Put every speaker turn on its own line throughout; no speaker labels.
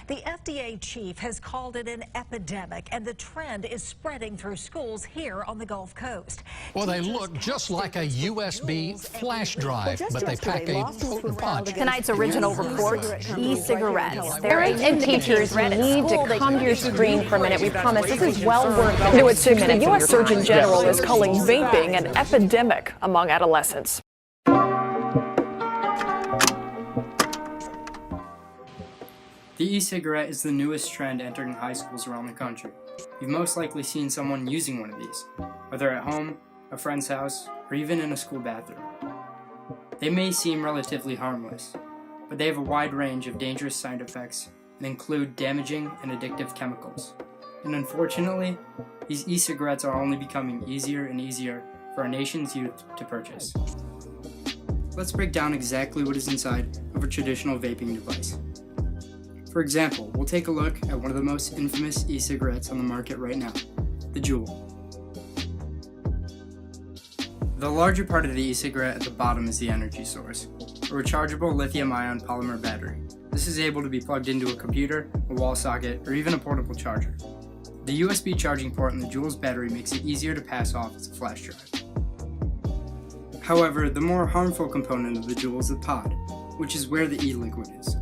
The FDA chief has called it an epidemic, and the trend is spreading through schools here on the Gulf Coast.
Well, they look just like a USB flash drive, but they pack a potent punch.
Tonight's original report, e-cigarettes. Parents and teachers need to come to your screen for a minute. We promise this is well worth it.
New at 6, the U.S. Surgeon General is calling vaping an epidemic among adolescents.
The e-cigarette is the newest trend entering high schools around the country. You've most likely seen someone using one of these, whether at home, a friend's house, or even in a school bathroom. They may seem relatively harmless, but they have a wide range of dangerous side effects and include damaging and addictive chemicals. And unfortunately, these e-cigarettes are only becoming easier and easier for our nation's youth to purchase. Let's break down exactly what is inside of a traditional vaping device. For example, we'll take a look at one of the most infamous e-cigarettes on the market right now, the Juul. The larger part of the e-cigarette at the bottom is the energy source, a rechargeable lithium-ion polymer battery. This is able to be plugged into a computer, a wall socket, or even a portable charger. The USB charging port in the Juul's battery makes it easier to pass off as a flash drive. However, the more harmful component of the Juul is the pod, which is where the e-liquid is.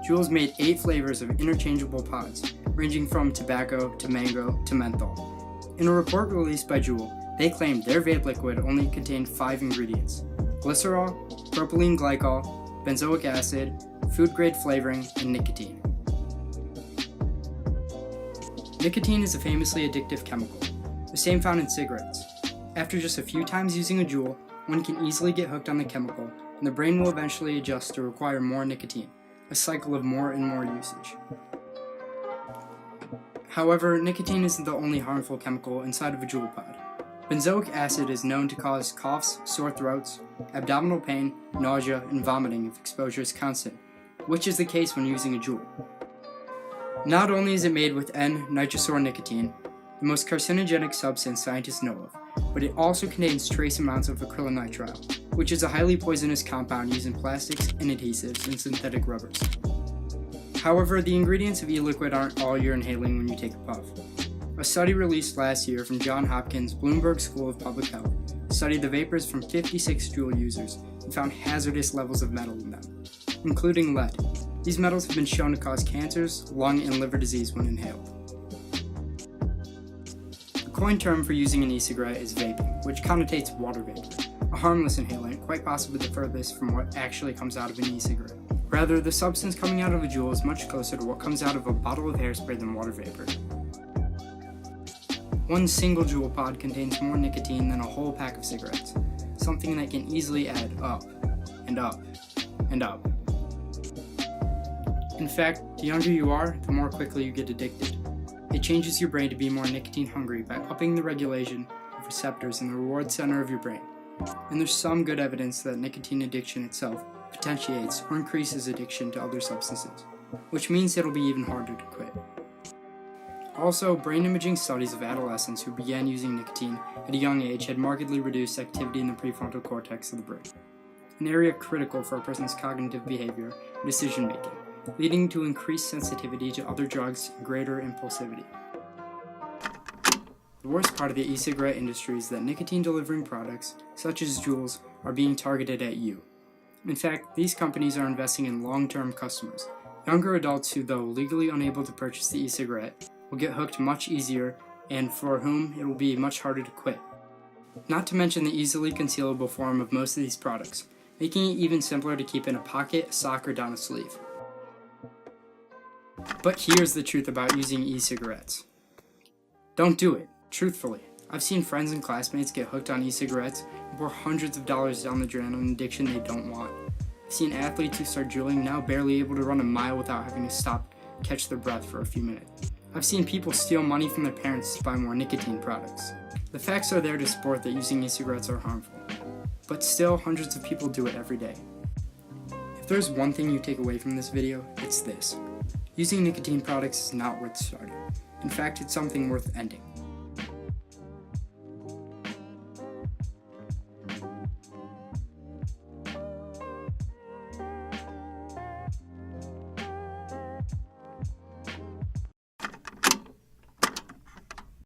Juul's made 8 flavors of interchangeable pods, ranging from tobacco to mango to menthol. In a report released by Juul, they claimed their vape liquid only contained 5 ingredients: glycerol, propylene glycol, benzoic acid, food-grade flavoring, and nicotine. Nicotine is a famously addictive chemical, the same found in cigarettes. After just a few times using a Juul, one can easily get hooked on the chemical, and the brain will eventually adjust to require more nicotine, a cycle of more and more usage. However, nicotine isn't the only harmful chemical inside of a Juul pod. Benzoic acid is known to cause coughs, sore throats, abdominal pain, nausea, and vomiting if exposure is constant, which is the case when using a Juul. Not only is it made with N-nitrosourenicotine, the most carcinogenic substance scientists know of, but it also contains trace amounts of acrylonitrile, which is a highly poisonous compound used in plastics and adhesives and synthetic rubbers. However, the ingredients of e-liquid aren't all you're inhaling when you take a puff. A study released last year from Johns Hopkins Bloomberg School of Public Health studied the vapors from 56 Juul users and found hazardous levels of metal in them, including lead. These metals have been shown to cause cancers, lung, and liver disease when inhaled. The coined term for using an e-cigarette is vaping, which connotates water vapor, a harmless inhalant, quite possibly the furthest from what actually comes out of an e-cigarette. Rather, the substance coming out of a Juul is much closer to what comes out of a bottle of hairspray than water vapor. One single Juul pod contains more nicotine than a whole pack of cigarettes, something that can easily add up, and up, and up. In fact, the younger you are, the more quickly you get addicted. It changes your brain to be more nicotine hungry by upping the regulation of receptors in the reward center of your brain. And there's some good evidence that nicotine addiction itself potentiates or increases addiction to other substances, which means it'll be even harder to quit. Also, brain imaging studies of adolescents who began using nicotine at a young age had markedly reduced activity in the prefrontal cortex of the brain, an area critical for a person's cognitive behavior and decision making, leading to increased sensitivity to other drugs and greater impulsivity. The worst part of the e-cigarette industry is that nicotine-delivering products, such as Juul's, are being targeted at you. In fact, these companies are investing in long-term customers, younger adults who, though legally unable to purchase the e-cigarette, will get hooked much easier and for whom it will be much harder to quit. Not to mention the easily concealable form of most of these products, making it even simpler to keep in a pocket, a sock, or down a sleeve. But here's the truth about using e-cigarettes. Don't do it. Truthfully, I've seen friends and classmates get hooked on e-cigarettes and pour hundreds of dollars down the drain on an addiction they don't want. I've seen athletes who start juuling now barely able to run a mile without having to stop and catch their breath for a few minutes. I've seen people steal money from their parents to buy more nicotine products. The facts are there to support that using e-cigarettes are harmful, but still hundreds of people do it every day. If there's one thing you take away from this video, it's this. Using nicotine products is not worth starting. In fact, it's something worth ending.